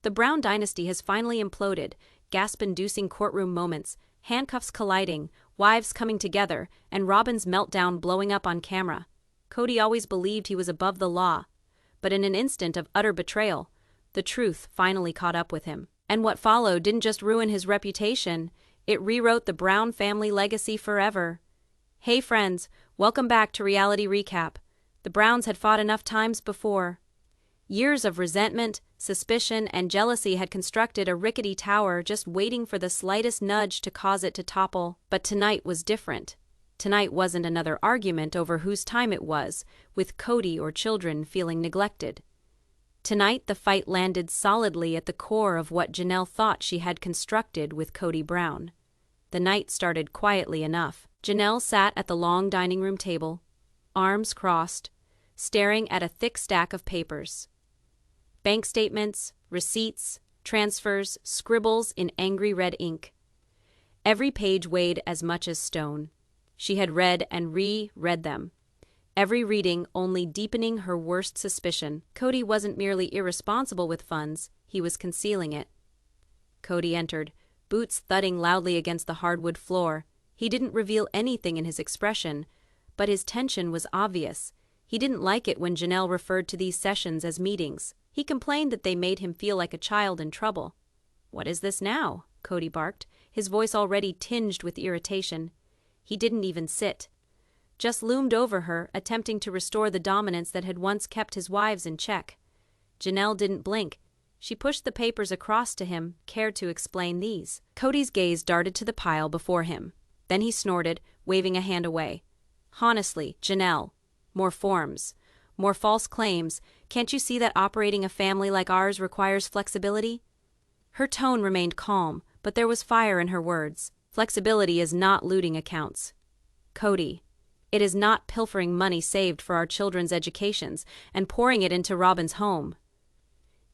The Brown dynasty has finally imploded, gasp-inducing courtroom moments, handcuffs colliding, wives coming together, and Robyn's meltdown blowing up on camera. Kody always believed he was above the law, but in an instant of utter betrayal, the truth finally caught up with him. And what followed didn't just ruin his reputation, it rewrote the Brown family legacy forever. Hey friends, welcome back to Reality Recap. The Browns had fought enough times before. Years of resentment, suspicion, and jealousy had constructed a rickety tower just waiting for the slightest nudge to cause it to topple. But tonight was different. Tonight wasn't another argument over whose time it was, with Kody or children feeling neglected. Tonight the fight landed solidly at the core of what Janelle thought she had constructed with Kody Brown. The night started quietly enough. Janelle sat at the long dining room table, arms crossed, staring at a thick stack of papers. Bank statements, receipts, transfers, scribbles in angry red ink. Every page weighed as much as stone. She had read and re-read them, every reading only deepening her worst suspicion. Kody wasn't merely irresponsible with funds, he was concealing it. Kody entered, boots thudding loudly against the hardwood floor. He didn't reveal anything in his expression, but his tension was obvious. He didn't like it when Janelle referred to these sessions as meetings. He complained that they made him feel like a child in trouble. "What is this now?" Kody barked, his voice already tinged with irritation. He didn't even sit. Just loomed over her, attempting to restore the dominance that had once kept his wives in check. Janelle didn't blink. She pushed the papers across to him, cared to explain these. Kody's gaze darted to the pile before him. Then he snorted, waving a hand away. "Honestly, Janelle, more forms. More false claims. Can't you see that operating a family like ours requires flexibility?" Her tone remained calm, but there was fire in her words. Flexibility is not looting accounts. Kody, it is not pilfering money saved for our children's educations and pouring it into Robyn's home.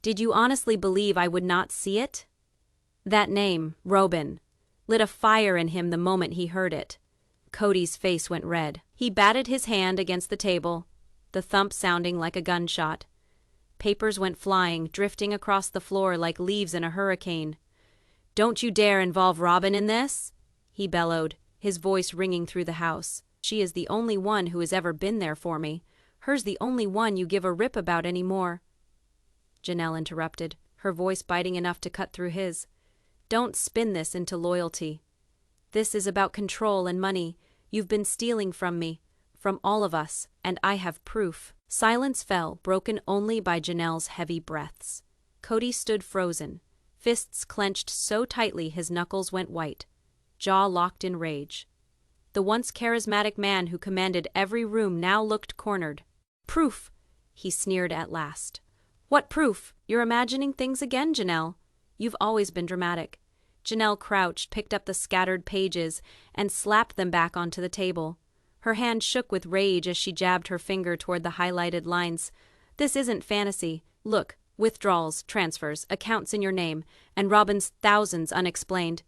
Did you honestly believe I would not see it? That name, Robyn, lit a fire in him the moment he heard it. Kody's face went red. He batted his hand against the table, the thump sounding like a gunshot. Papers went flying, drifting across the floor like leaves in a hurricane. "Don't you dare involve Robyn in this!" he bellowed, his voice ringing through the house. "She is the only one who has ever been there for me. Her's the only one you give a rip about anymore." Janelle interrupted, her voice biting enough to cut through his. "Don't spin this into loyalty. This is about control and money. You've been stealing from me, from all of us, and I have proof." Silence fell, broken only by Janelle's heavy breaths. Kody stood frozen, fists clenched so tightly his knuckles went white, jaw locked in rage. The once charismatic man who commanded every room now looked cornered. "Proof!" he sneered at last. "What proof? You're imagining things again, Janelle. You've always been dramatic." Janelle crouched, picked up the scattered pages, and slapped them back onto the table. Her hand shook with rage as she jabbed her finger toward the highlighted lines. "This isn't fantasy. Look, withdrawals, transfers, accounts in your name, and Robyn's thousands unexplained.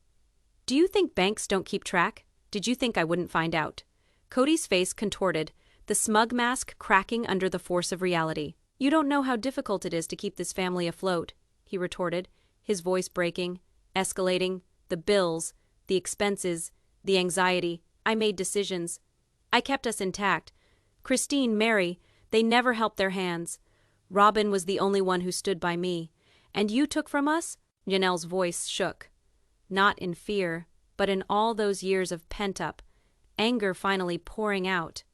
Do you think banks don't keep track? Did you think I wouldn't find out?" Kody's face contorted, the smug mask cracking under the force of reality. "You don't know how difficult it is to keep this family afloat," he retorted, his voice breaking, escalating. "The bills, the expenses, the anxiety. I made decisions. I kept us intact. Christine, Meri, they never helped their hands. Robyn was the only one who stood by me. And you took from us?" Janelle's voice shook. Not in fear, but in all those years of pent-up, anger finally pouring out.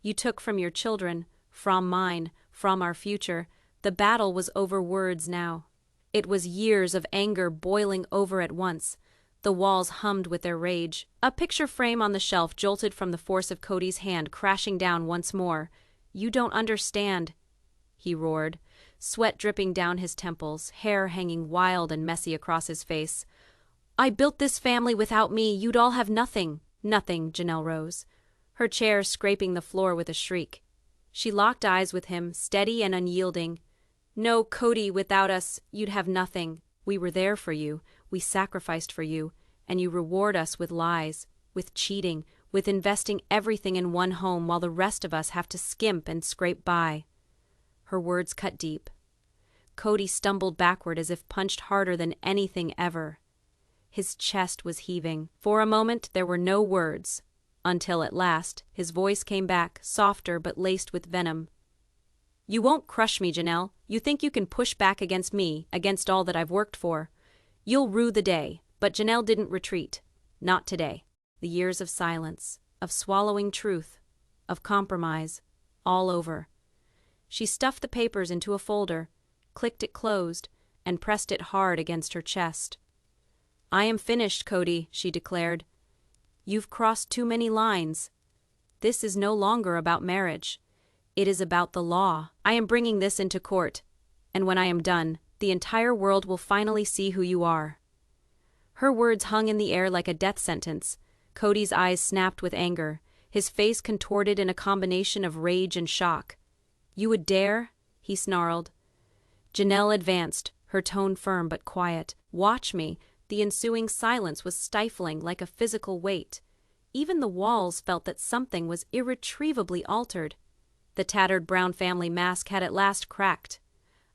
"You took from your children, from mine, from our future." The battle was over words now. It was years of anger boiling over at once. The walls hummed with their rage. A picture frame on the shelf jolted from the force of Kody's hand, crashing down once more. "You don't understand," he roared, sweat dripping down his temples, hair hanging wild and messy across his face. "I built this family. Without me, you'd all have nothing." "Nothing," Janelle rose, her chair scraping the floor with a shriek. She locked eyes with him, steady and unyielding. "No, Kody, without us, you'd have nothing. We were there for you, we sacrificed for you, and you reward us with lies, with cheating, with investing everything in one home while the rest of us have to skimp and scrape by." Her words cut deep. Kody stumbled backward as if punched harder than anything ever. His chest was heaving. For a moment there were no words, until at last his voice came back, softer but laced with venom. "You won't crush me, Janelle. You think you can push back against me, against all that I've worked for. You'll rue the day." But Janelle didn't retreat. Not today. The years of silence, of swallowing truth, of compromise, all over. She stuffed the papers into a folder, clicked it closed, and pressed it hard against her chest. "I am finished, Kody," she declared. "You've crossed too many lines. This is no longer about marriage. It is about the law. I am bringing this into court, and when I am done, the entire world will finally see who you are." Her words hung in the air like a death sentence. Kody's eyes snapped with anger, his face contorted in a combination of rage and shock. "You would dare?" he snarled. Janelle advanced, her tone firm but quiet. "Watch me." The ensuing silence was stifling, like a physical weight. Even the walls felt that something was irretrievably altered. The tattered Brown family mask had at last cracked.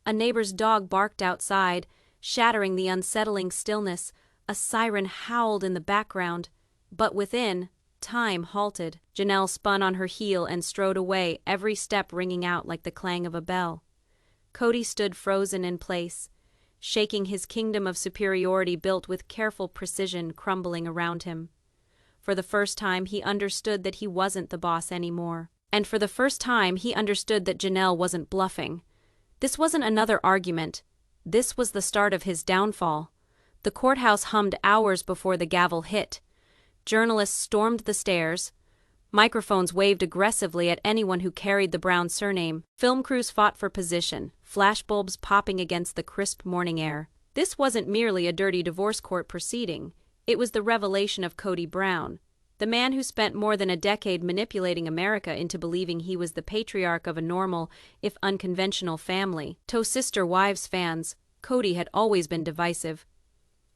A neighbor's dog barked outside, shattering the unsettling stillness. A siren howled in the background, but within, time halted. Janelle spun on her heel and strode away, every step ringing out like the clang of a bell. Kody stood frozen in place, shaking his kingdom of superiority built with careful precision crumbling around him. For the first time he understood that he wasn't the boss anymore. And for the first time he understood that Janelle wasn't bluffing. This wasn't another argument. This was the start of his downfall. The courthouse hummed hours before the gavel hit. Journalists stormed the stairs. Microphones waved aggressively at anyone who carried the Brown surname. Film crews fought for position, flashbulbs popping against the crisp morning air. This wasn't merely a dirty divorce court proceeding. It was the revelation of Kody Brown, the man who spent more than a decade manipulating America into believing he was the patriarch of a normal, if unconventional family. To Sister Wives fans, Kody had always been divisive.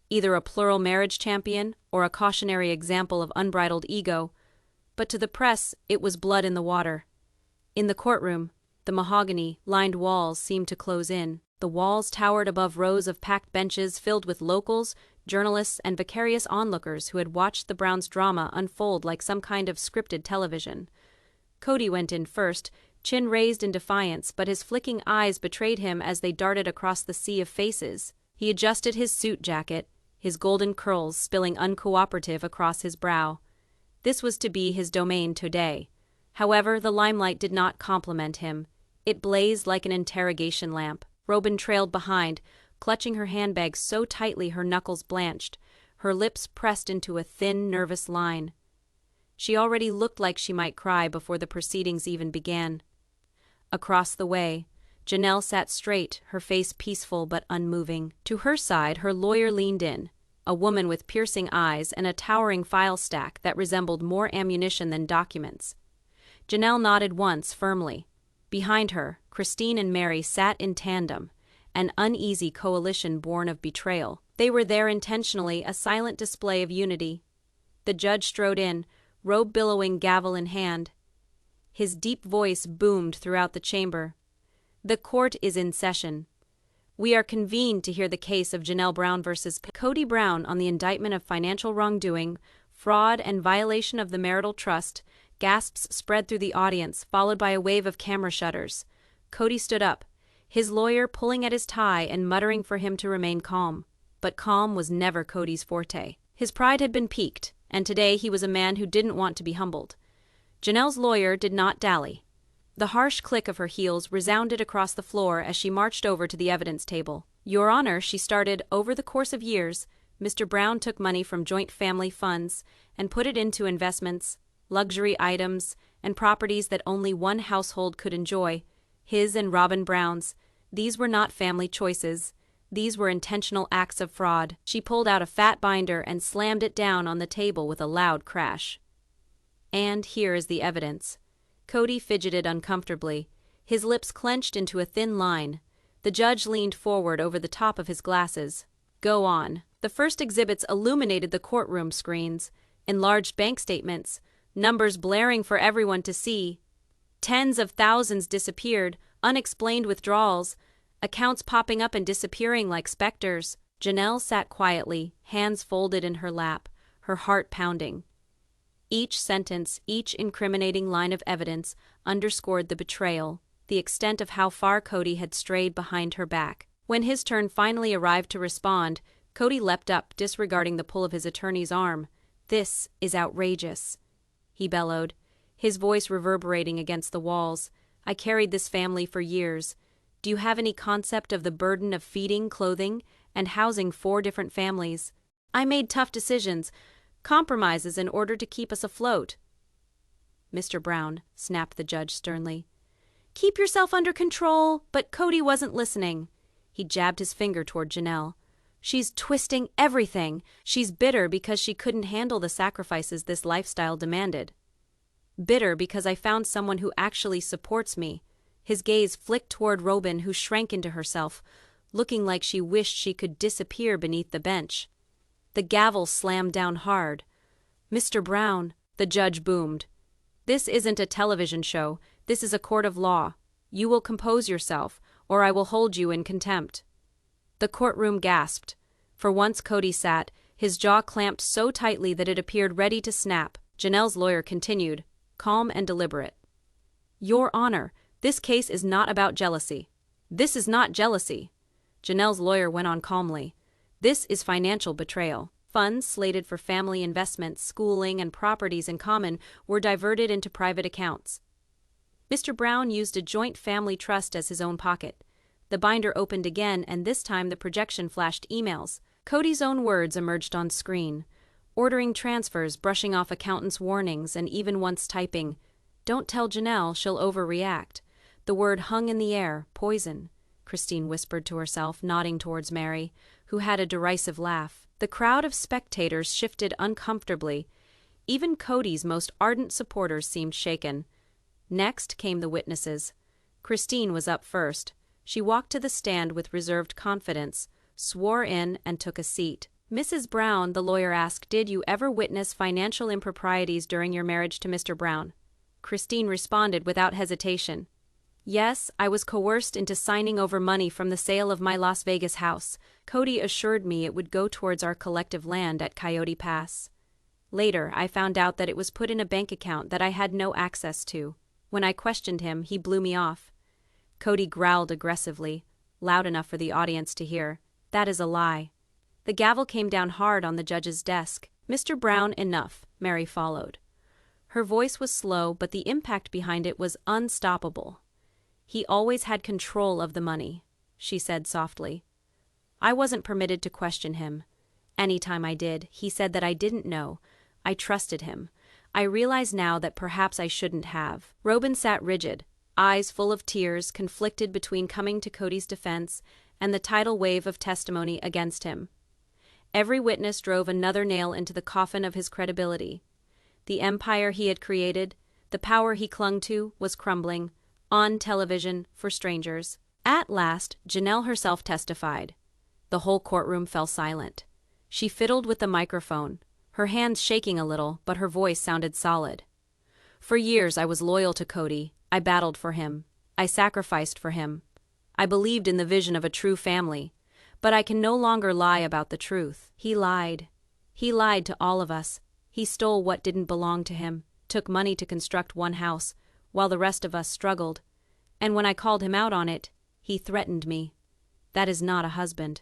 Either a plural marriage champion or a cautionary example of unbridled ego. But to the press, it was blood in the water. In the courtroom, the mahogany-lined walls seemed to close in. The walls towered above rows of packed benches filled with locals, journalists, and vicarious onlookers who had watched the Browns' drama unfold like some kind of scripted television. Kody went in first, chin raised in defiance, but his flicking eyes betrayed him as they darted across the sea of faces. He adjusted his suit jacket, his golden curls spilling uncooperative across his brow. This was to be his domain today. However, the limelight did not compliment him. It blazed like an interrogation lamp. Robyn trailed behind, clutching her handbag so tightly her knuckles blanched, her lips pressed into a thin, nervous line. She already looked like she might cry before the proceedings even began. Across the way, Janelle sat straight, her face peaceful but unmoving. To her side, her lawyer leaned in, a woman with piercing eyes and a towering file stack that resembled more ammunition than documents. Janelle nodded once, firmly. Behind her, Christine and Meri sat in tandem, an uneasy coalition born of betrayal. They were there intentionally, a silent display of unity. The judge strode in, robe billowing, gavel in hand. His deep voice boomed throughout the chamber. "The court is in session. We are convened to hear the case of Janelle Brown versus Kody Brown on the indictment of financial wrongdoing, fraud, and violation of the marital trust." Gasps spread through the audience, followed by a wave of camera shutters. Kody stood up, his lawyer pulling at his tie and muttering for him to remain calm. But calm was never Kody's forte. His pride had been piqued, and today he was a man who didn't want to be humbled. Janelle's lawyer did not dally. The harsh click of her heels resounded across the floor as she marched over to the evidence table. "Your Honor," she started, "over the course of years, Mr. Brown took money from joint family funds and put it into investments, luxury items, and properties that only one household could enjoy, his and Robyn Brown's. These were not family choices. These were intentional acts of fraud." She pulled out a fat binder and slammed it down on the table with a loud crash. "And here is the evidence." Kody fidgeted uncomfortably, his lips clenched into a thin line. The judge leaned forward over the top of his glasses. "Go on." The first exhibits illuminated the courtroom screens, enlarged bank statements, numbers blaring for everyone to see. Tens of thousands disappeared, unexplained withdrawals, accounts popping up and disappearing like specters. Janelle sat quietly, hands folded in her lap, her heart pounding. Each sentence, each incriminating line of evidence underscored the betrayal, the extent of how far Kody had strayed behind her back. When his turn finally arrived to respond, Kody leapt up, disregarding the pull of his attorney's arm. "This is outrageous," he bellowed, his voice reverberating against the walls. "I carried this family for years. Do you have any concept of the burden of feeding, clothing, and housing 4 different families? I made tough decisions, compromises in order to keep us afloat." "Mr. Brown," snapped the judge sternly, "keep yourself under control." But Kody wasn't listening. He jabbed his finger toward Janelle. "She's twisting everything. She's bitter because she couldn't handle the sacrifices this lifestyle demanded. Bitter because I found someone who actually supports me." His gaze flicked toward Robyn, who shrank into herself, looking like she wished she could disappear beneath the bench. The gavel slammed down hard. "Mr. Brown," the judge boomed, "this isn't a television show. This is a court of law. You will compose yourself, or I will hold you in contempt." The courtroom gasped. For once Kody sat, his jaw clamped so tightly that it appeared ready to snap. Janelle's lawyer continued, calm and deliberate. "Your Honor, this case is not about jealousy. This is not jealousy." Janelle's lawyer went on calmly. "This is financial betrayal. Funds slated for family investments, schooling, and properties in common were diverted into private accounts. Mr. Brown used a joint family trust as his own pocket." The binder opened again, and this time the projection flashed emails. Kody's own words emerged on screen, ordering transfers, brushing off accountants' warnings, and even once typing, "Don't tell Janelle, she'll overreact." The word hung in the air. "Poison," Christine whispered to herself, nodding towards Meri, who had a derisive laugh. The crowd of spectators shifted uncomfortably. Even Kody's most ardent supporters seemed shaken. Next came the witnesses. Christine was up first. She walked to the stand with reserved confidence, swore in, and took a seat. "Mrs. Brown," the lawyer asked, "did you ever witness financial improprieties during your marriage to Mr. Brown?" Christine responded without hesitation. "Yes, I was coerced into signing over money from the sale of my Las Vegas house. Kody assured me it would go towards our collective land at Coyote Pass. Later, I found out that it was put in a bank account that I had no access to. When I questioned him, he blew me off." Kody growled aggressively, loud enough for the audience to hear. "That is a lie." The gavel came down hard on the judge's desk. "Mr. Brown, enough," Meri followed. Her voice was slow, but the impact behind it was unstoppable. "He always had control of the money," she said softly. "I wasn't permitted to question him. Anytime I did, he said that I didn't know. I trusted him. I realize now that perhaps I shouldn't have." Robyn sat rigid, eyes full of tears, conflicted between coming to Kody's defense and the tidal wave of testimony against him. Every witness drove another nail into the coffin of his credibility. The empire he had created, the power he clung to, was crumbling, on television, for strangers. At last, Janelle herself testified. The whole courtroom fell silent. She fiddled with the microphone, her hands shaking a little, but her voice sounded solid. "For years I was loyal to Kody. I battled for him. I sacrificed for him. I believed in the vision of a true family. But I can no longer lie about the truth. He lied. He lied to all of us. He stole what didn't belong to him, took money to construct one house, while the rest of us struggled. And when I called him out on it, he threatened me. That is not a husband.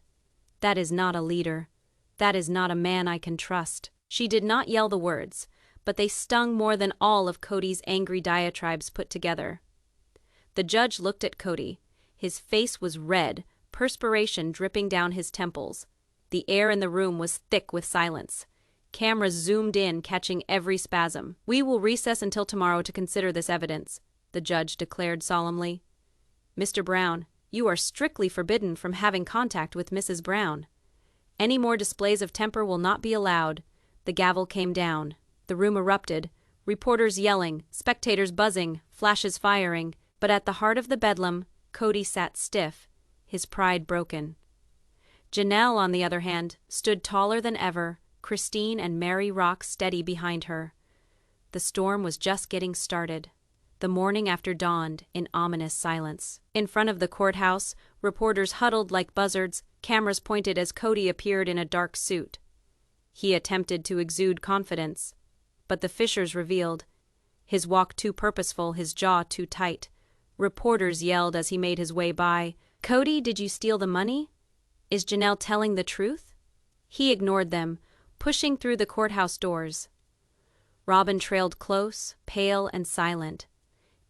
That is not a leader. That is not a man I can trust." She did not yell the words, but they stung more than all of Kody's angry diatribes put together. The judge looked at Kody. His face was red, perspiration dripping down his temples. The air in the room was thick with silence. Cameras zoomed in, catching every spasm. "We will recess until tomorrow to consider this evidence," the judge declared solemnly. "Mr. Brown, you are strictly forbidden from having contact with Mrs. Brown. Any more displays of temper will not be allowed." The gavel came down. The room erupted, reporters yelling, spectators buzzing, flashes firing. But at the heart of the bedlam, Kody sat stiff, his pride broken. Janelle, on the other hand, stood taller than ever, Christine and Meri rock steady behind her. The storm was just getting started. The morning after dawned in ominous silence. In front of the courthouse, reporters huddled like buzzards, cameras pointed as Kody appeared in a dark suit. He attempted to exude confidence, but the fissures revealed. His walk too purposeful, his jaw too tight. Reporters yelled as he made his way by, "Kody, did you steal the money? Is Janelle telling the truth?" He ignored them, pushing through the courthouse doors. Robyn trailed close, pale and silent.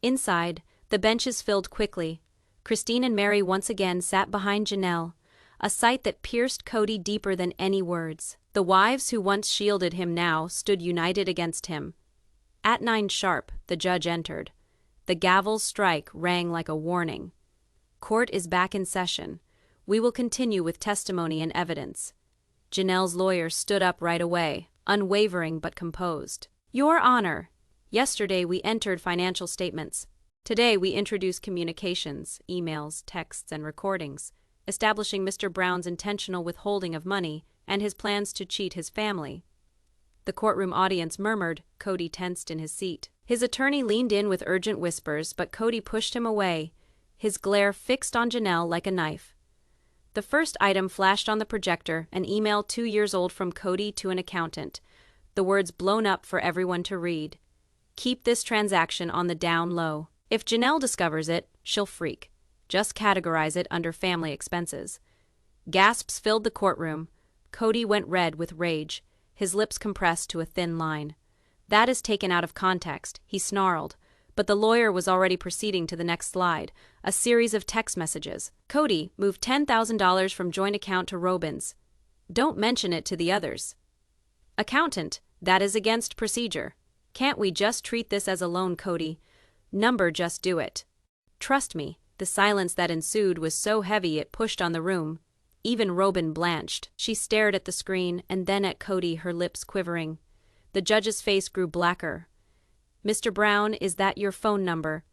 Inside, the benches filled quickly. Christine and Meri once again sat behind Janelle, a sight that pierced Kody deeper than any words. The wives who once shielded him now stood united against him. At 9 sharp, the judge entered. The gavel's strike rang like a warning. Court is back in session. We will continue with testimony and evidence. Janelle's lawyer stood up right away, unwavering but composed. Your Honor, yesterday we entered financial statements. Today we introduce communications, emails, texts, and recordings, establishing Mr. Brown's intentional withholding of money and his plans to cheat his family. The courtroom audience murmured. Kody tensed in his seat. His attorney leaned in with urgent whispers, but Kody pushed him away, his glare fixed on Janelle like a knife. The first item flashed on the projector, an email 2 years old from Kody to an accountant, the words blown up for everyone to read. Keep this transaction on the down low. If Janelle discovers it, she'll freak. Just categorize it under family expenses. Gasps filled the courtroom. Kody went red with rage, his lips compressed to a thin line. That is taken out of context, he snarled. But the lawyer was already proceeding to the next slide, a series of text messages. Kody, moved $10,000 from joint account to Robyn's. Don't mention it to the others. Accountant, that is against procedure. Can't we just treat this as a loan, Kody? Number, just do it. Trust me, the silence that ensued was so heavy it pushed on the room. Even Robyn blanched. She stared at the screen and then at Kody, her lips quivering. The judge's face grew blacker. Mr. Brown, is that your phone number?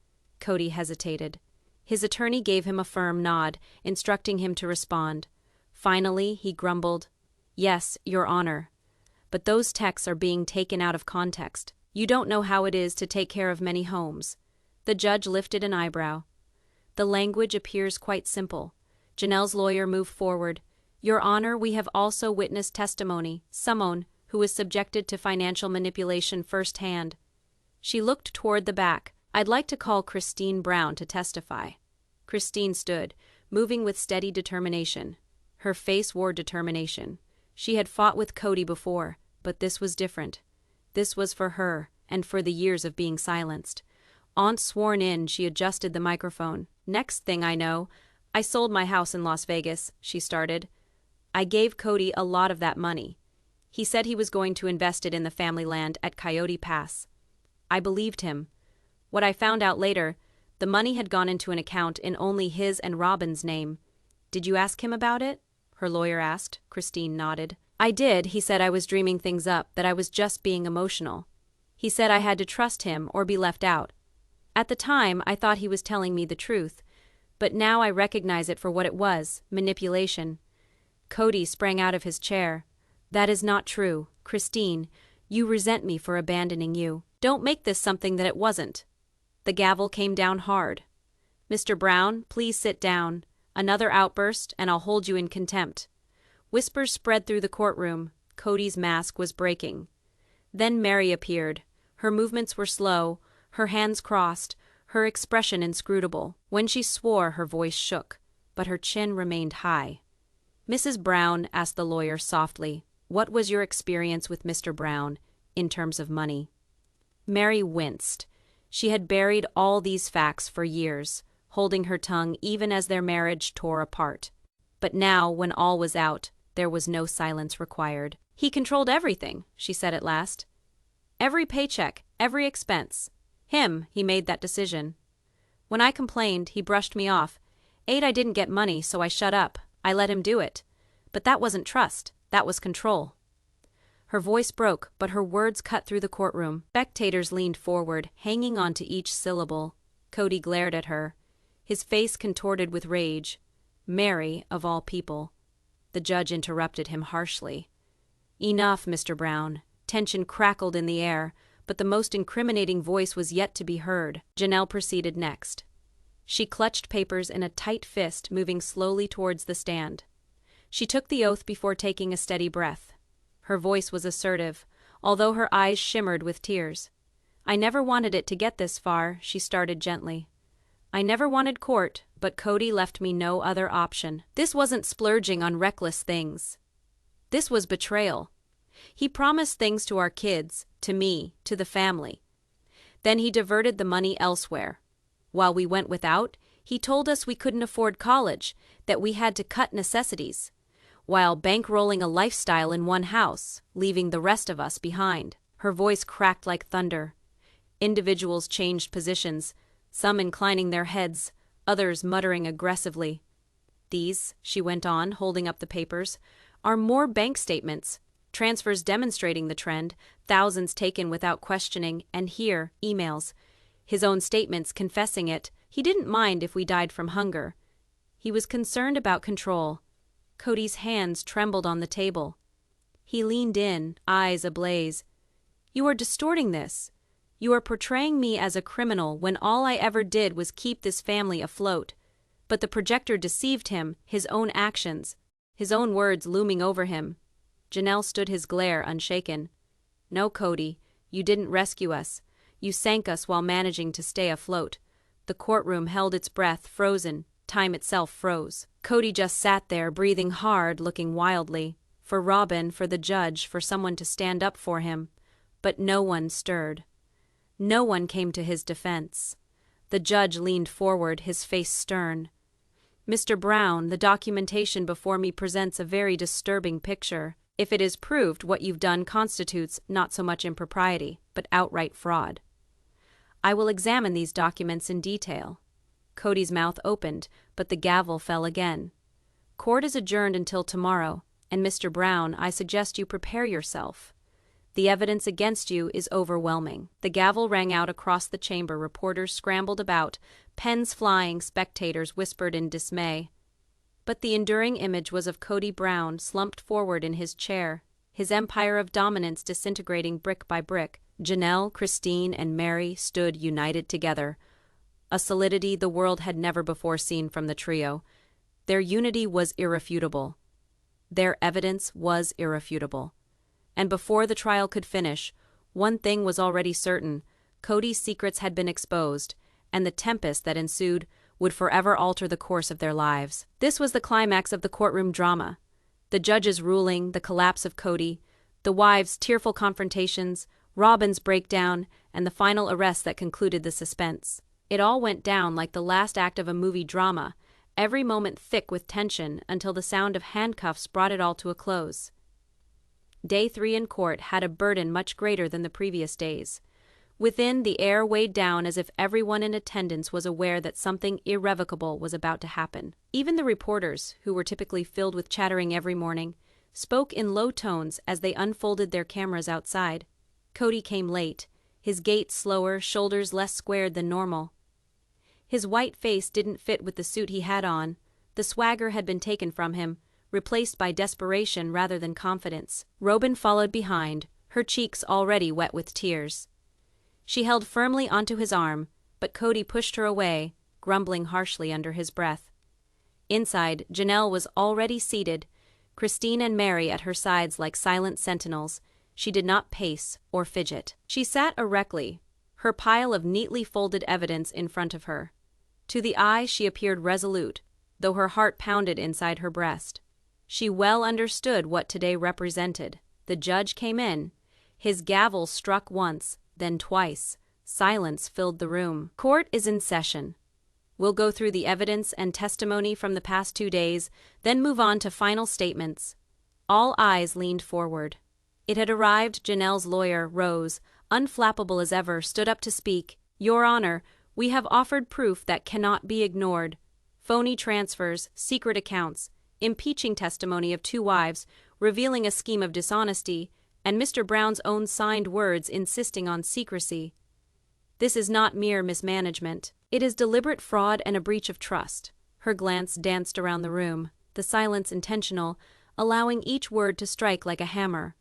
Kody hesitated. His attorney gave him a firm nod, instructing him to respond. Finally, he grumbled, Yes, Your Honor. But those texts are being taken out of context. You don't know how it is to take care of many homes. The judge lifted an eyebrow. The language appears quite simple. Janelle's lawyer moved forward. Your Honor, we have also witnessed testimony, someone who was subjected to financial manipulation firsthand. She looked toward the back. I'd like to call Kody Brown to testify. Kody stood, moving with steady determination. Her face wore determination. She had fought with Kody before, but this was different. This was for her, and for the years of being silenced. Once sworn in, she adjusted the microphone. Next thing I know, I sold my house in Las Vegas, she started. I gave Kody a lot of that money. He said he was going to invest it in the family land at Coyote Pass. I believed him. What I found out later, the money had gone into an account in only his and Robyn's name. Did you ask him about it? Her lawyer asked. Kody nodded. I did. He said I was dreaming things up, that I was just being emotional. He said I had to trust him or be left out. At the time, I thought he was telling me the truth, but now I recognize it for what it was, manipulation. Kody sprang out of his chair. That is not true. Kody, you resent me for abandoning you. Don't make this something that it wasn't. The gavel came down hard. Mr. Brown, please sit down. Another outburst, and I'll hold you in contempt. Whispers spread through the courtroom. Kody's mask was breaking. Then Meri appeared. Her movements were slow, her hands crossed, her expression inscrutable. When she swore, her voice shook, but her chin remained high. Mrs. Brown, asked the lawyer softly, what was your experience with Mr. Brown, in terms of money? Meri winced. She had buried all these facts for years, holding her tongue even as their marriage tore apart. But now, when all was out, there was no silence required. He controlled everything, she said at last. Every paycheck, every expense. He made that decision. When I complained, he brushed me off. I didn't get money, so I shut up. I let him do it. But that wasn't trust, that was control. Her voice broke, but her words cut through the courtroom. Spectators leaned forward, hanging on to each syllable. Kody glared at her, his face contorted with rage. Meri, of all people. The judge interrupted him harshly. Enough, Mr. Brown. Tension crackled in the air, but the most incriminating voice was yet to be heard. Janelle proceeded next. She clutched papers in a tight fist, moving slowly towards the stand. She took the oath before taking a steady breath. Her voice was assertive, although her eyes shimmered with tears. "I never wanted it to get this far," she started gently. "I never wanted court, but Kody left me no other option. This wasn't splurging on reckless things. This was betrayal. He promised things to our kids, to me, to the family. Then he diverted the money elsewhere. While we went without, he told us we couldn't afford college, that we had to cut necessities, while bankrolling a lifestyle in one house, leaving the rest of us behind." Her voice cracked like thunder. Individuals changed positions, some inclining their heads, others muttering aggressively. "These," she went on, holding up the papers, "are more bank statements, transfers demonstrating the trend, thousands taken without questioning, and here, emails. His own statements confessing it. He didn't mind if we died from hunger. He was concerned about control." Kody's hands trembled on the table. He leaned in, eyes ablaze. "You are distorting this. You are portraying me as a criminal when all I ever did was keep this family afloat. But the projector deceived him, his own actions, his own words looming over him." Janelle stood his glare unshaken. "No, Kody, you didn't rescue us. You sank us while managing to stay afloat." The courtroom held its breath, frozen. Time itself froze. Kody just sat there, breathing hard, looking wildly. For Robyn, for the judge, for someone to stand up for him. But no one stirred. No one came to his defense. The judge leaned forward, his face stern. "Mr. Brown, the documentation before me presents a very disturbing picture. If it is proved, what you've done constitutes not so much impropriety, but outright fraud. I will examine these documents in detail." Kody's mouth opened, but the gavel fell again. "Court is adjourned until tomorrow, and Mr. Brown, I suggest you prepare yourself. The evidence against you is overwhelming." The gavel rang out across the chamber. Reporters scrambled about, pens flying, spectators whispered in dismay. But the enduring image was of Kody Brown, slumped forward in his chair, his empire of dominance disintegrating brick by brick. Janelle, Christine, and Meri stood united together, a solidity the world had never before seen from the trio. Their unity was irrefutable. Their evidence was irrefutable. And before the trial could finish, one thing was already certain: Kody's secrets had been exposed, and the tempest that ensued would forever alter the course of their lives. This was the climax of the courtroom drama. The judge's ruling, the collapse of Kody, the wives' tearful confrontations, Robyn's breakdown, and the final arrest that concluded the suspense. It all went down like the last act of a movie drama, every moment thick with tension until the sound of handcuffs brought it all to a close. Day 3 in court had a burden much greater than the previous days. Within, the air weighed down as if everyone in attendance was aware that something irrevocable was about to happen. Even the reporters, who were typically filled with chattering every morning, spoke in low tones as they unfolded their cameras outside. Kody came late, his gait slower, shoulders less squared than normal. His white face didn't fit with the suit he had on. The swagger had been taken from him, replaced by desperation rather than confidence. Robyn followed behind, her cheeks already wet with tears. She held firmly onto his arm, but Kody pushed her away, grumbling harshly under his breath. Inside, Janelle was already seated, Christine and Meri at her sides like silent sentinels. She did not pace or fidget. She sat erectly, her pile of neatly folded evidence in front of her. To the eye, she appeared resolute, though her heart pounded inside her breast. She well understood what today represented. The judge came in. His gavel struck once, then twice. Silence filled the room. "Court is in session. We'll go through the evidence and testimony from the past 2 days, then move on to final statements." All eyes leaned forward. It had arrived. Janelle's lawyer, Rose, unflappable as ever, stood up to speak. "Your Honor, we have offered proof that cannot be ignored. Phony transfers, secret accounts, impeaching testimony of 2 wives, revealing a scheme of dishonesty, and Mr. Brown's own signed words insisting on secrecy. This is not mere mismanagement. It is deliberate fraud and a breach of trust." Her glance danced around the room, the silence intentional, allowing each word to strike like a hammer.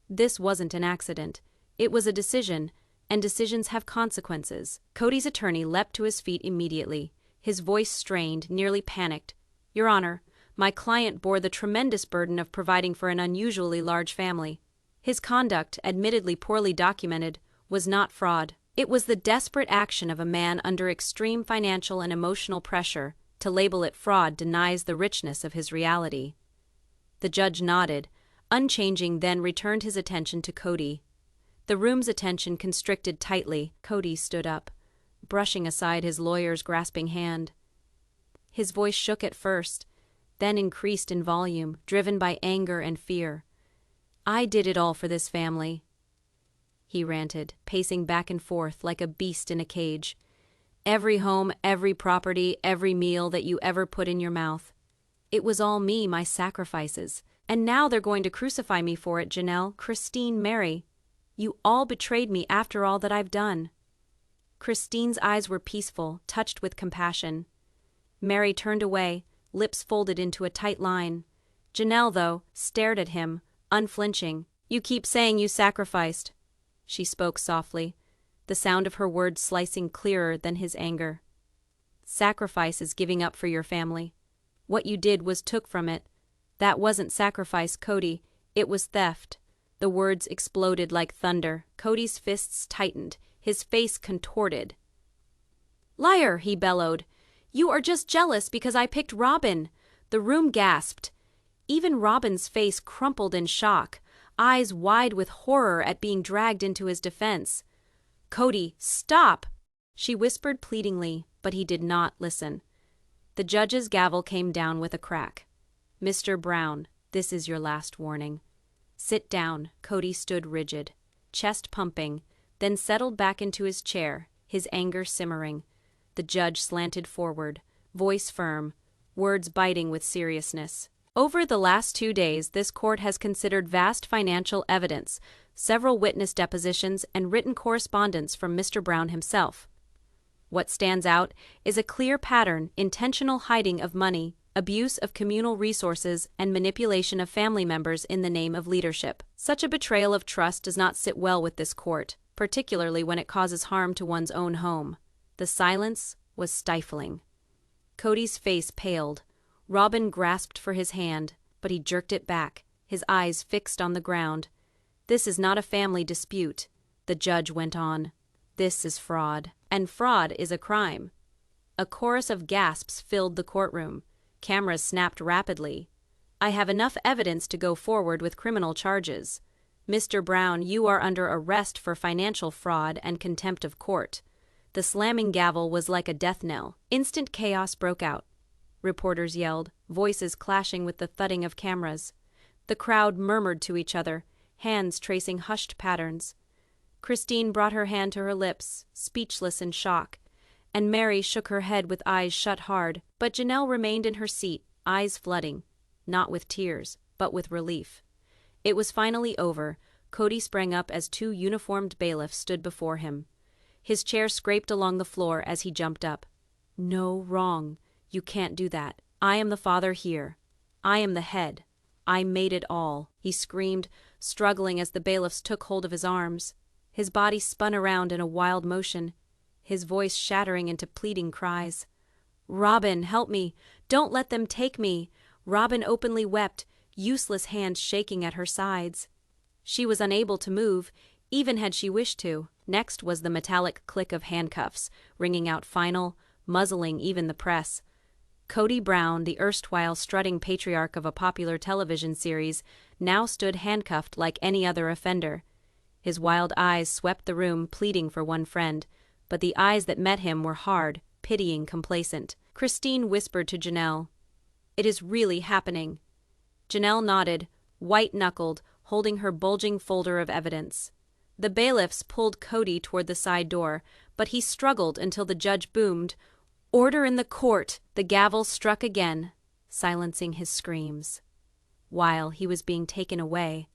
This wasn't an accident. It was a decision, and decisions have consequences. Kody's attorney leapt to his feet immediately, his voice strained, nearly panicked. Your Honor, my client bore the tremendous burden of providing for an unusually large family. His conduct, admittedly poorly documented, was not fraud. It was the desperate action of a man under extreme financial and emotional pressure. To label it fraud denies the richness of his reality. The judge nodded, unchanging, then returned his attention to Kody. The room's attention constricted tightly. Kody stood up, brushing aside his lawyer's grasping hand. His voice shook at first, then increased in volume, driven by anger and fear. I did it all for this family, he ranted, pacing back and forth like a beast in a cage. Every home, every property, every meal that you ever put in your mouth. It was all me, my sacrifices. And now they're going to crucify me for it, Janelle, Christine, Meri. You all betrayed me after all that I've done. Christine's eyes were peaceful, touched with compassion. Meri turned away, lips folded into a tight line. Janelle, though, stared at him, unflinching. You keep saying you sacrificed. She spoke softly, the sound of her words slicing clearer than his anger. Sacrifice is giving up for your family. What you did was took from it. That wasn't sacrifice, Kody. It was theft. The words exploded like thunder. Kody's fists tightened, his face contorted. Liar, he bellowed. You are just jealous because I picked Robyn. The room gasped. Even Robyn's face crumpled in shock, eyes wide with horror at being dragged into his defense. Kody, stop! She whispered pleadingly, but he did not listen. The judge's gavel came down with a crack. Mr. Brown, this is your last warning. Sit down. Kody stood rigid, chest pumping, then settled back into his chair, his anger simmering. The judge slanted forward, voice firm, words biting with seriousness. Over the last 2 days, this court has considered vast financial evidence, several witness depositions, and written correspondence from Mr. Brown himself. What stands out is a clear pattern: intentional hiding of money, abuse of communal resources, and manipulation of family members in the name of leadership. Such a betrayal of trust does not sit well with this court, particularly when it causes harm to one's own home. The silence was stifling. Kody's face paled. Robyn grasped for his hand, but he jerked it back, his eyes fixed on the ground. This is not a family dispute, the judge went on. This is fraud, and fraud is a crime. A chorus of gasps filled the courtroom. Cameras snapped rapidly. I have enough evidence to go forward with criminal charges. Mr. Brown, you are under arrest for financial fraud and contempt of court. The slamming gavel was like a death knell. Instant chaos broke out. Reporters yelled, voices clashing with the thudding of cameras. The crowd murmured to each other, hands tracing hushed patterns. Christine brought her hand to her lips, speechless in shock, and Meri shook her head with eyes shut hard, but Janelle remained in her seat, eyes flooding, not with tears, but with relief. It was finally over. Kody sprang up as 2 uniformed bailiffs stood before him. His chair scraped along the floor as he jumped up. No, wrong. You can't do that. I am the father here. I am the head. I made it all, he screamed, struggling as the bailiffs took hold of his arms. His body spun around in a wild motion, his voice shattering into pleading cries. Robyn, help me. Don't let them take me. Robyn openly wept, useless hands shaking at her sides. She was unable to move, even had she wished to. Next was the metallic click of handcuffs, ringing out final, muzzling even the press. Kody Brown, the erstwhile strutting patriarch of a popular television series, now stood handcuffed like any other offender. His wild eyes swept the room, pleading for one friend, but the eyes that met him were hard, pitying, complacent. Christine whispered to Janelle, "It is really happening." Janelle nodded, white-knuckled, holding her bulging folder of evidence. The bailiffs pulled Kody toward the side door, but he struggled until the judge boomed, "Order in the court!" The gavel struck again, silencing his screams. While he was being taken away,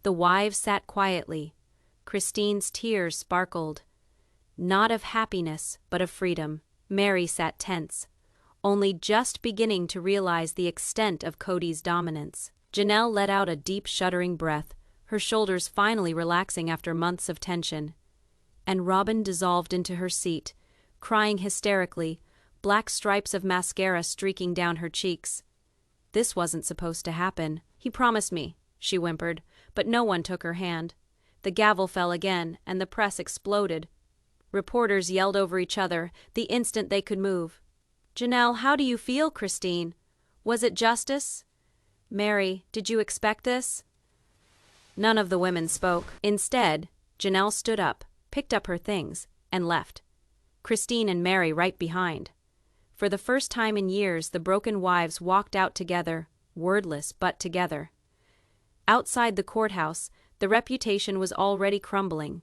the wives sat quietly. Christine's tears sparkled, not of happiness, but of freedom. Meri sat tense, only just beginning to realize the extent of Kody's dominance. Janelle let out a deep, shuddering breath, her shoulders finally relaxing after months of tension. and Robyn dissolved into her seat, crying hysterically, black stripes of mascara streaking down her cheeks. This wasn't supposed to happen. He promised me, she whimpered, but no one took her hand. The gavel fell again, and the press exploded. Reporters yelled over each other the instant they could move. "Janelle, how do you feel, Christine? Was it justice? Meri, did you expect this?" None of the women spoke. Instead, Janelle stood up, picked up her things, and left. Christine and Meri right behind. For the first time in years, the broken wives walked out together, wordless but together. Outside the courthouse, the reputation was already crumbling.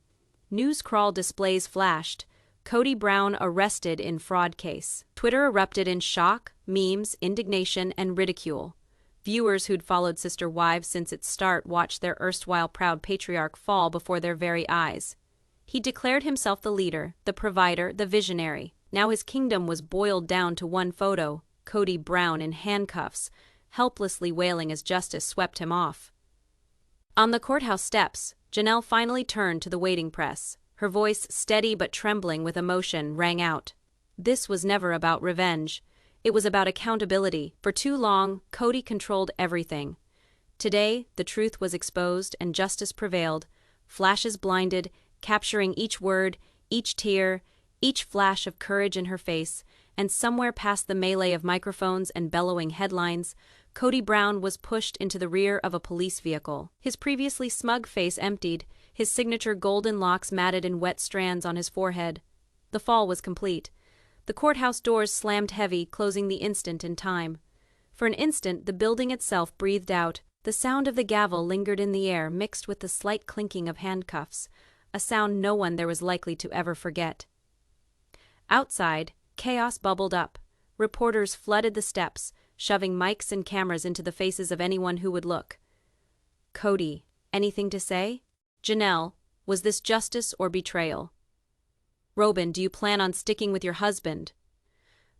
News crawl displays flashed. Kody Brown arrested in fraud case. Twitter erupted in shock, memes, indignation, and ridicule. Viewers who'd followed Sister Wives since its start watched their erstwhile proud patriarch fall before their very eyes. He declared himself the leader, the provider, the visionary. Now his kingdom was boiled down to one photo, Kody Brown in handcuffs, helplessly wailing as justice swept him off. On the courthouse steps, Janelle finally turned to the waiting press. Her voice, steady but trembling with emotion, rang out. This was never about revenge. It was about accountability. For too long, Kody controlled everything. Today, the truth was exposed and justice prevailed. Flashes blinded, capturing each word, each tear, each flash of courage in her face, and somewhere past the melee of microphones and bellowing headlines, Kody Brown was pushed into the rear of a police vehicle. His previously smug face emptied, his signature golden locks matted in wet strands on his forehead. The fall was complete. The courthouse doors slammed heavy, closing the instant in time. For an instant, the building itself breathed out. The sound of the gavel lingered in the air, mixed with the slight clinking of handcuffs, a sound no one there was likely to ever forget. Outside, chaos bubbled up. Reporters flooded the steps, shoving mics and cameras into the faces of anyone who would look. Kody, anything to say? Janelle, was this justice or betrayal? Robyn, do you plan on sticking with your husband?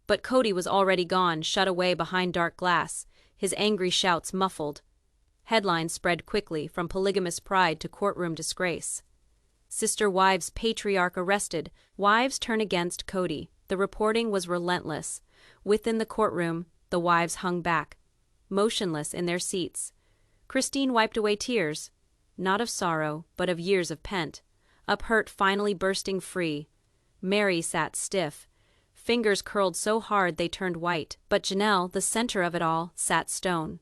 But Kody was already gone, shut away behind dark glass, his angry shouts muffled. Headlines spread quickly, from polygamous pride to courtroom disgrace. Sister Wives patriarch arrested. Wives turn against Kody. The reporting was relentless. Within the courtroom, the wives hung back, motionless in their seats. Christine wiped away tears, not of sorrow, but of years of pent, of hurt finally bursting free. Meri sat stiff, fingers curled so hard they turned white, but Janelle, the center of it all, sat stone.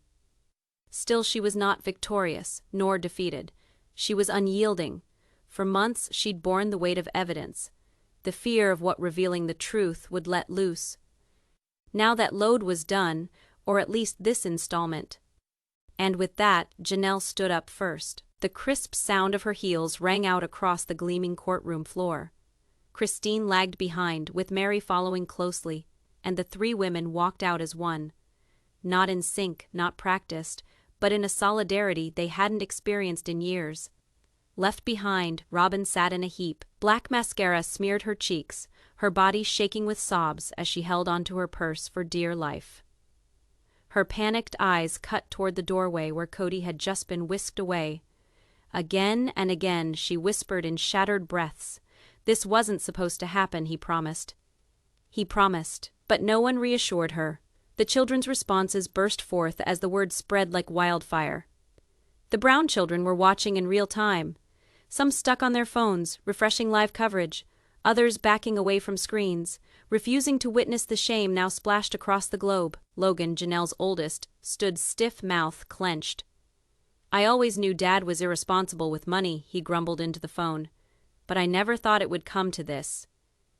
Still, she was not victorious, nor defeated. She was unyielding. For months, she'd borne the weight of evidence, the fear of what revealing the truth would let loose. Now that load was done, or at least this installment. And with that, Janelle stood up first. The crisp sound of her heels rang out across the gleaming courtroom floor. Christine lagged behind, with Meri following closely, and the three women walked out as one. Not in sync, not practiced, but in a solidarity they hadn't experienced in years. Left behind, Robyn sat in a heap. Black mascara smeared her cheeks, her body shaking with sobs as she held onto her purse for dear life. Her panicked eyes cut toward the doorway where Kody had just been whisked away. Again and again she whispered in shattered breaths. This wasn't supposed to happen, he promised. He promised, but no one reassured her. The children's responses burst forth as the word spread like wildfire. The Brown children were watching in real time. Some stuck on their phones, refreshing live coverage, others backing away from screens, refusing to witness the shame now splashed across the globe. Logan, Janelle's oldest, stood stiff, mouth clenched. "I always knew Dad was irresponsible with money," he grumbled into the phone. "But I never thought it would come to this."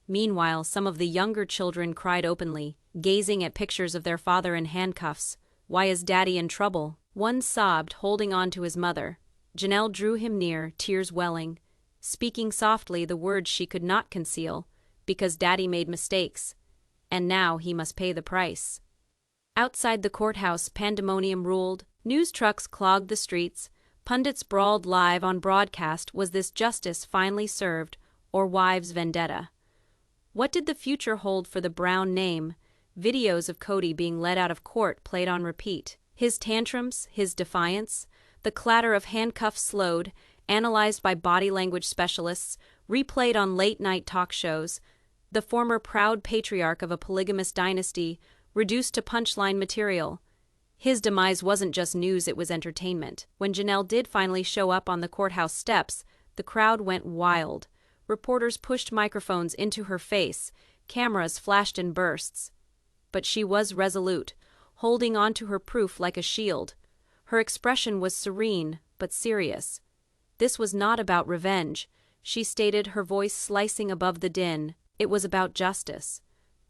Meanwhile, some of the younger children cried openly, gazing at pictures of their father in handcuffs. "Why is Daddy in trouble?" One sobbed, holding on to his mother. Janelle drew him near, tears welling, speaking softly the words she could not conceal, because Daddy made mistakes, and now he must pay the price. Outside the courthouse, pandemonium ruled. News trucks clogged the streets. Pundits brawled live on broadcast. Was this justice finally served, or wives' vendetta? What did the future hold for the Brown name? Videos of Kody being led out of court played on repeat. His tantrums, his defiance, the clatter of handcuffs slowed, analyzed by body language specialists, replayed on late-night talk shows, the former proud patriarch of a polygamous dynasty, reduced to punchline material. His demise wasn't just news, it was entertainment. When Janelle did finally show up on the courthouse steps, the crowd went wild. Reporters pushed microphones into her face, cameras flashed in bursts. But she was resolute, holding on to her proof like a shield. Her expression was serene, but serious. This was not about revenge, she stated, her voice slicing above the din. It was about justice.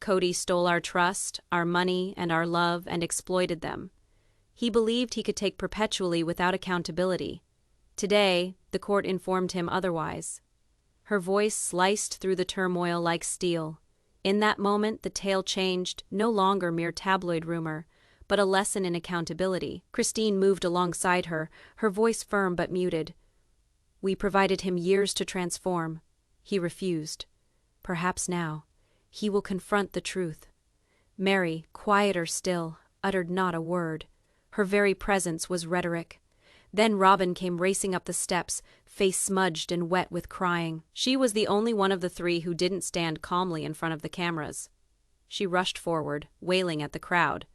Kody stole our trust, our money, and our love and exploited them. He believed he could take perpetually without accountability. Today, the court informed him otherwise. Her voice sliced through the turmoil like steel. In that moment, the tale changed, no longer mere tabloid rumor, but a lesson in accountability. Christine moved alongside her, her voice firm but muted. We provided him years to transform. He refused. Perhaps now, he will confront the truth. Meri, quieter still, uttered not a word. Her very presence was rhetoric. Then Robyn came racing up the steps, face smudged and wet with crying. She was the only one of the three who didn't stand calmly in front of the cameras. She rushed forward, wailing at the crowd.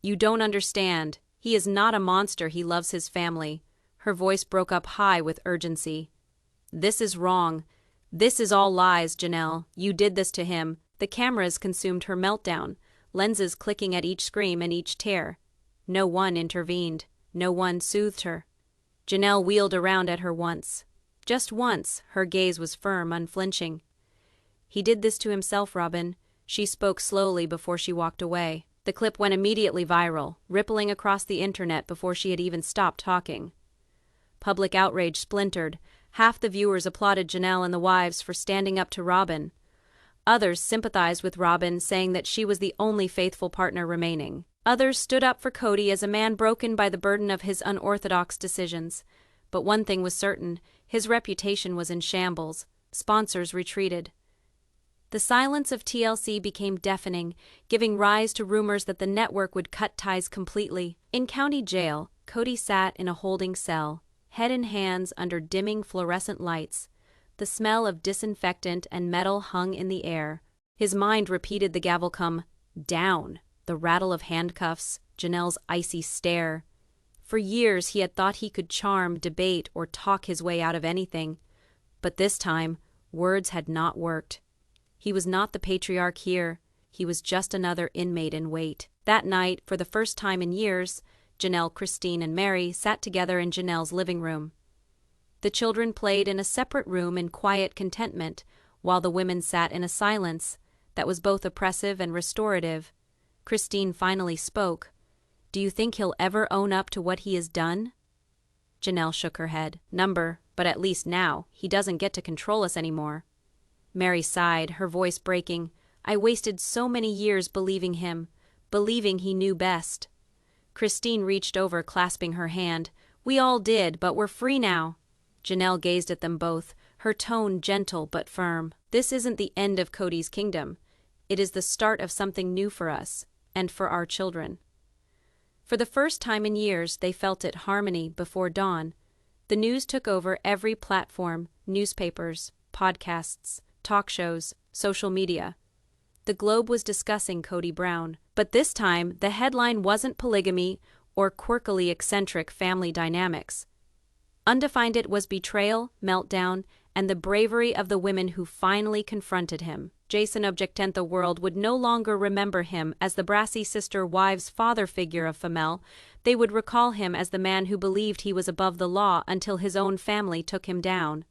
You don't understand. He is not a monster, he loves his family. Her voice broke up high with urgency. This is wrong. This is all lies, Janelle. You did this to him. The cameras consumed her meltdown, lenses clicking at each scream and each tear. No one intervened. No one soothed her. Janelle wheeled around at her once. Just once, her gaze was firm, unflinching. He did this to himself, Robyn. She spoke slowly before she walked away. The clip went immediately viral, rippling across the internet before she had even stopped talking. Public outrage splintered. Half the viewers applauded Janelle and the wives for standing up to Robyn. Others sympathized with Robyn, saying that she was the only faithful partner remaining. Others stood up for Kody as a man broken by the burden of his unorthodox decisions. But one thing was certain, his reputation was in shambles. Sponsors retreated. The silence of TLC became deafening, giving rise to rumors that the network would cut ties completely. In county jail, Kody sat in a holding cell, head in hands under dimming fluorescent lights. The smell of disinfectant and metal hung in the air. His mind repeated the gavel come down. The rattle of handcuffs, Janelle's icy stare. For years he had thought he could charm, debate, or talk his way out of anything. But this time, words had not worked. He was not the patriarch here. He was just another inmate in wait. That night, for the first time in years, Janelle, Christine, and Meri sat together in Janelle's living room. The children played in a separate room in quiet contentment, while the women sat in a silence that was both oppressive and restorative. Christine finally spoke. Do you think he'll ever own up to what he has done? Janelle shook her head. Number, but at least now, he doesn't get to control us anymore. Meri sighed, her voice breaking. I wasted so many years believing him, believing he knew best. Christine reached over, clasping her hand. We all did, but we're free now. Janelle gazed at them both, her tone gentle but firm. This isn't the end of Kody's kingdom. It is the start of something new for us. And for our children. For the first time in years, they felt it harmony before dawn. The news took over every platform, newspapers, podcasts, talk shows, social media. The Globe was discussing Kody Brown, but this time the headline wasn't polygamy or quirkily eccentric family dynamics. Undefined, it was betrayal, meltdown, and the bravery of the women who finally confronted him. Jason Objectent, the world would no longer remember him as the brassy sister-wives father figure of Femelle. They would recall him as the man who believed he was above the law until his own family took him down.